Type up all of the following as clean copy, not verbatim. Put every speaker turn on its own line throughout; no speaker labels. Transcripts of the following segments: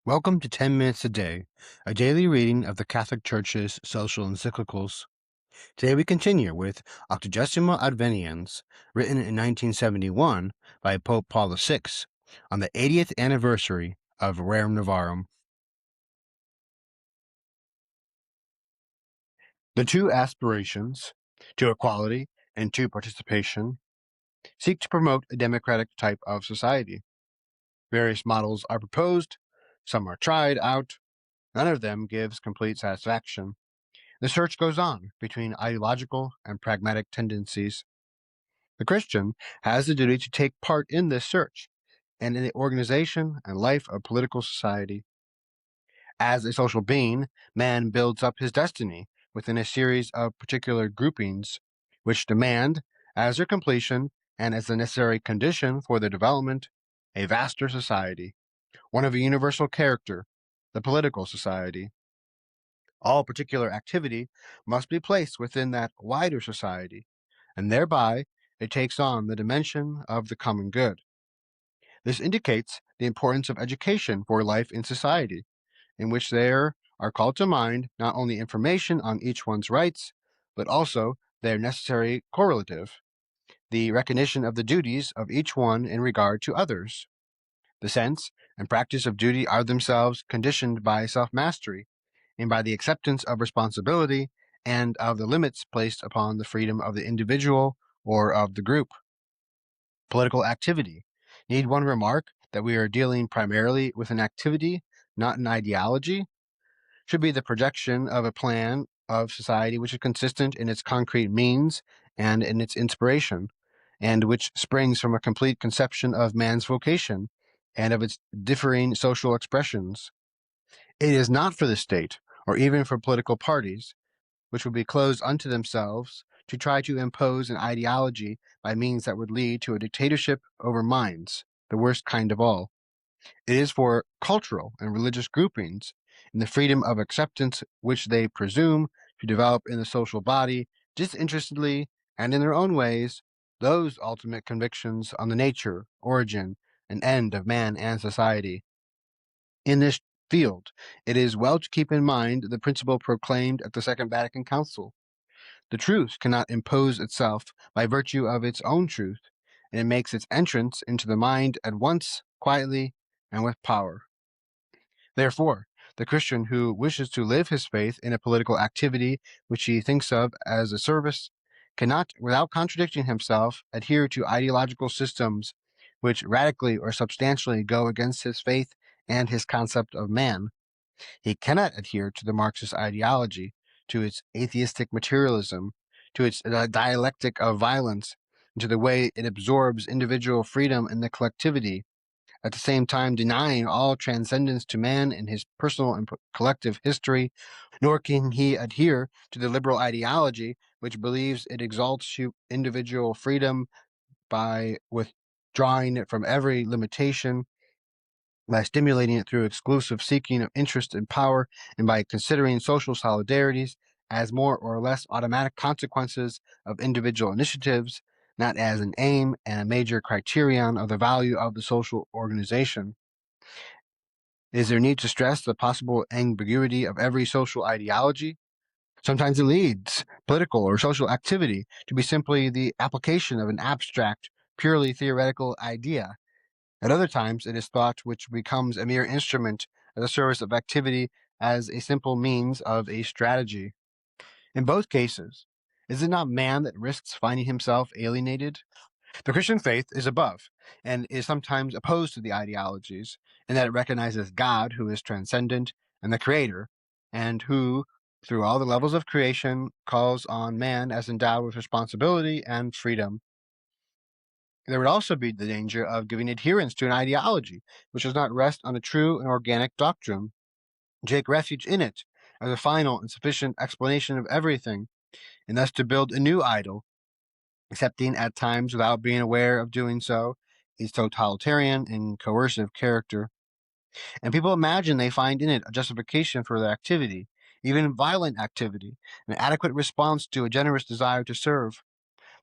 Welcome to 10 Minutes a Day, a daily reading of the Catholic Church's social encyclicals. Today we continue with Octogesima Adveniens, written in 1971 by Pope Paul VI, on the 80th anniversary of Rerum Novarum. The two aspirations, to equality and to participation, seek to promote a democratic type of society. Various models are proposed, some are tried out, none of them gives complete satisfaction. The search goes on between ideological and pragmatic tendencies. The Christian has the duty to take part in this search and in the organization and life of political society. As a social being, man builds up his destiny within a series of particular groupings, which demand, as their completion and as the necessary condition for their development, a vaster society, one of a universal character, the political society. All particular activity must be placed within that wider society, and thereby it takes on the dimension of the common good. This indicates the importance of education for life in society, in which there are called to mind not only information on each one's rights, but also their necessary correlative, the recognition of the duties of each one in regard to others. The sense and practice of duty are themselves conditioned by self-mastery, and by the acceptance of responsibility and of the limits placed upon the freedom of the individual or of the group. Political activity. Need one remark that we are dealing primarily with an activity, not an ideology? Should be the projection of a plan of society which is consistent in its concrete means and in its inspiration, and which springs from a complete conception of man's vocation and of its differing social expressions. It is not for the state, or even for political parties, which would be closed unto themselves, to try to impose an ideology by means that would lead to a dictatorship over minds, the worst kind of all. It is for cultural and religious groupings, in the freedom of acceptance which they presume to develop in the social body, disinterestedly and in their own ways, those ultimate convictions on the nature, origin, and end of man and society. In this field, it is well to keep in mind the principle proclaimed at the Second Vatican Council. The truth cannot impose itself by virtue of its own truth, and it makes its entrance into the mind at once, quietly, and with power. Therefore, the Christian who wishes to live his faith in a political activity which he thinks of as a service cannot, without contradicting himself, adhere to ideological systems which radically or substantially go against his faith and his concept of man. He cannot adhere to the Marxist ideology, to its atheistic materialism, to its dialectic of violence, and to the way it absorbs individual freedom in the collectivity, at the same time denying all transcendence to man in his personal and collective history, nor can he adhere to the liberal ideology which believes it exalts individual freedom by withdrawing it from every limitation, by stimulating it through exclusive seeking of interest and power, and by considering social solidarities as more or less automatic consequences of individual initiatives, not as an aim and a major criterion of the value of the social organization. Is there need to stress the possible ambiguity of every social ideology? Sometimes it leads political or social activity to be simply the application of an abstract, purely theoretical idea. At other times, it is thought which becomes a mere instrument at the service of activity as a simple means of a strategy. In both cases, is it not man that risks finding himself alienated? The Christian faith is above, and is sometimes opposed to the ideologies, in that it recognizes God, who is transcendent, and the Creator, and who, through all the levels of creation, calls on man as endowed with responsibility and freedom. There would also be the danger of giving adherence to an ideology which does not rest on a true and organic doctrine, take refuge in it as a final and sufficient explanation of everything, and thus to build a new idol, accepting at times, without being aware of doing so, its totalitarian and coercive character. And people imagine they find in it a justification for their activity, even violent activity, an adequate response to a generous desire to serve.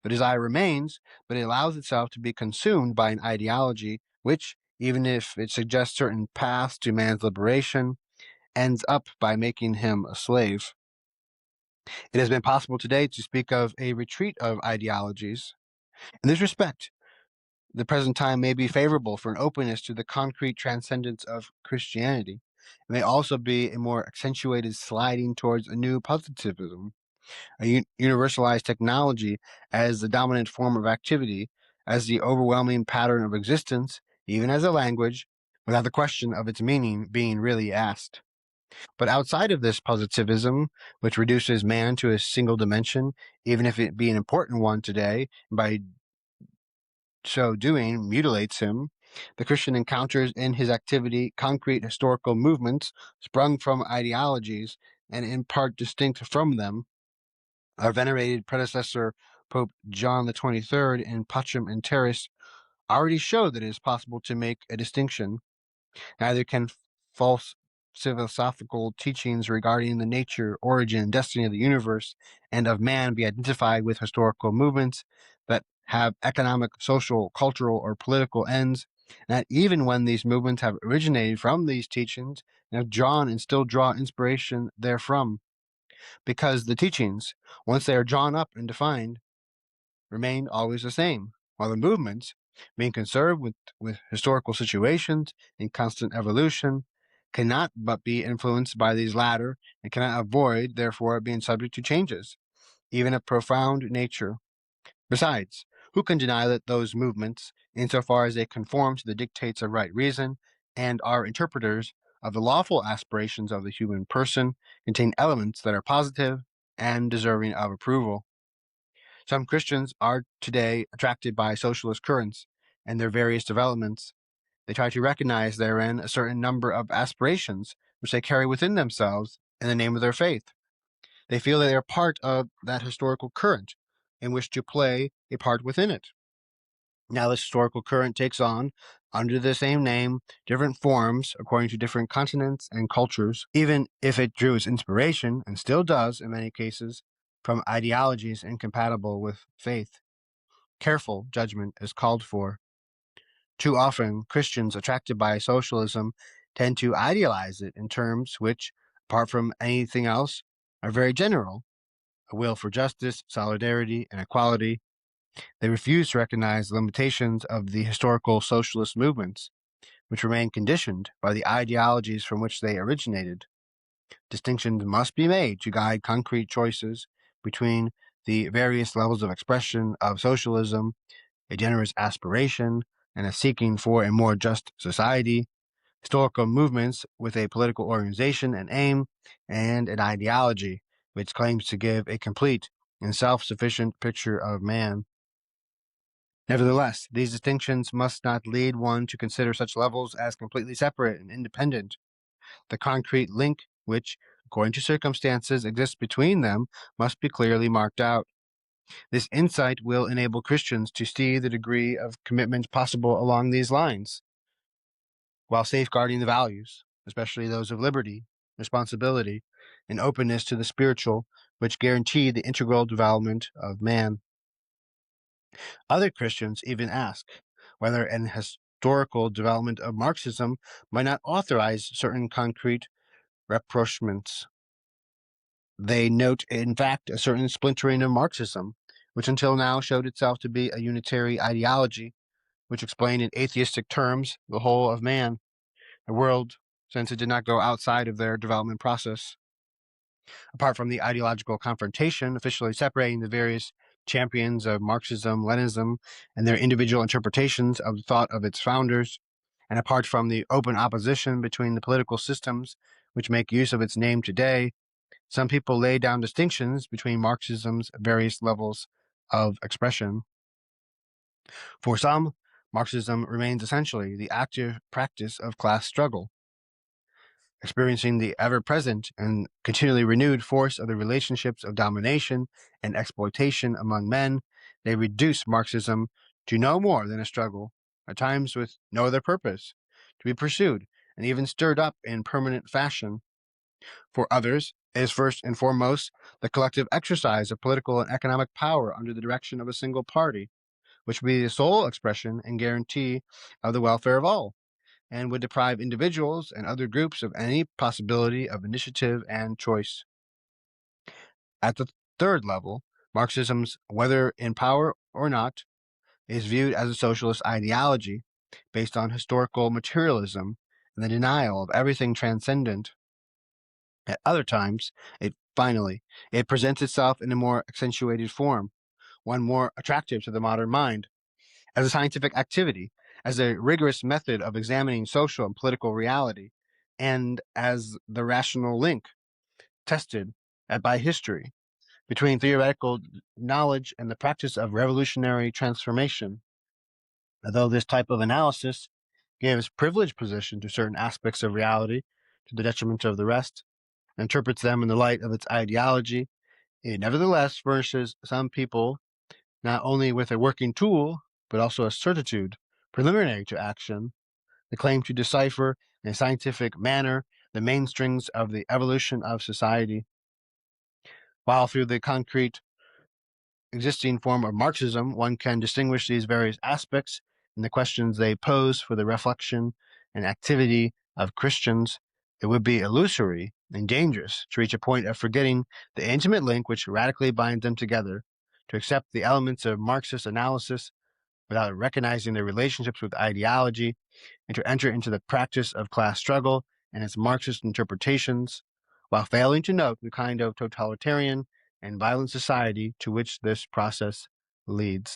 The desire remains, but it allows itself to be consumed by an ideology which, even if it suggests certain paths to man's liberation, ends up by making him a slave. It has been possible today to speak of a retreat of ideologies. In this respect, the present time may be favorable for an openness to the concrete transcendence of Christianity. It may also be a more accentuated sliding towards a new positivism, a universalized technology as the dominant form of activity, as the overwhelming pattern of existence, even as a language, without the question of its meaning being really asked. But outside of this positivism, which reduces man to a single dimension, even if it be an important one today, by so doing mutilates him, the Christian encounters in his activity concrete historical movements sprung from ideologies and in part distinct from them. Our venerated predecessor, Pope John the 23rd, in Pacem and Terris, already showed that it is possible to make a distinction. Neither can false philosophical teachings regarding the nature, origin, and destiny of the universe and of man be identified with historical movements that have economic, social, cultural, or political ends, and that even when these movements have originated from these teachings and have drawn and still draw inspiration therefrom, because the teachings, once they are drawn up and defined, remain always the same, while the movements, being conserved with historical situations in constant evolution, cannot but be influenced by these latter and cannot avoid, therefore, being subject to changes, even of profound nature. Besides, who can deny that those movements, insofar as they conform to the dictates of right reason and are interpreters of the lawful aspirations of the human person, contain elements that are positive and deserving of approval? Some Christians are today attracted by socialist currents and their various developments. They try to recognize therein a certain number of aspirations which they carry within themselves in the name of their faith. They feel that they are part of that historical current and wish to play a part within it. Now this historical current takes on, under the same name, different forms according to different continents and cultures, even if it drew its inspiration, and still does in many cases, from ideologies incompatible with faith. Careful judgment is called for. Too often, Christians attracted by socialism tend to idealize it in terms which, apart from anything else, are very general: a will for justice, solidarity, and equality. They refuse to recognize the limitations of the historical socialist movements, which remain conditioned by the ideologies from which they originated. Distinctions must be made to guide concrete choices between the various levels of expression of socialism, a generous aspiration, and a seeking for a more just society, historical movements with a political organization and aim, and an ideology which claims to give a complete and self-sufficient picture of man. Nevertheless, these distinctions must not lead one to consider such levels as completely separate and independent. The concrete link which, according to circumstances, exists between them must be clearly marked out. This insight will enable Christians to see the degree of commitment possible along these lines, while safeguarding the values, especially those of liberty, responsibility, and openness to the spiritual, which guarantee the integral development of man. Other Christians even ask whether an historical development of Marxism might not authorize certain concrete rapprochements. They note, in fact, a certain splintering of Marxism, which until now showed itself to be a unitary ideology, which explained in atheistic terms the whole of man, the world, since it did not go outside of their development process. Apart from the ideological confrontation officially separating the various champions of Marxism, Leninism, and their individual interpretations of the thought of its founders, and apart from the open opposition between the political systems which make use of its name today, some people lay down distinctions between Marxism's various levels of expression. For some, Marxism remains essentially the active practice of class struggle. Experiencing the ever-present and continually renewed force of the relationships of domination and exploitation among men, they reduce Marxism to no more than a struggle, at times with no other purpose, to be pursued and even stirred up in permanent fashion. For others, it is first and foremost the collective exercise of political and economic power under the direction of a single party, which will be the sole expression and guarantee of the welfare of all, and would deprive individuals and other groups of any possibility of initiative and choice. At the third level, Marxism's, whether in power or not, is viewed as a socialist ideology based on historical materialism and the denial of everything transcendent. At other times, it presents itself in a more accentuated form, one more attractive to the modern mind, as a scientific activity, as a rigorous method of examining social and political reality, and as the rational link, tested by history, between theoretical knowledge and the practice of revolutionary transformation. Although this type of analysis gives privileged position to certain aspects of reality to the detriment of the rest, and interprets them in the light of its ideology, it nevertheless furnishes some people not only with a working tool, but also a certitude preliminary to action, the claim to decipher in a scientific manner the mainsprings of the evolution of society. While through the concrete existing form of Marxism, one can distinguish these various aspects in the questions they pose for the reflection and activity of Christians, it would be illusory and dangerous to reach a point of forgetting the intimate link which radically binds them together, to accept the elements of Marxist analysis without recognizing their relationships with ideology, and to enter into the practice of class struggle and its Marxist interpretations, while failing to note the kind of totalitarian and violent society to which this process leads.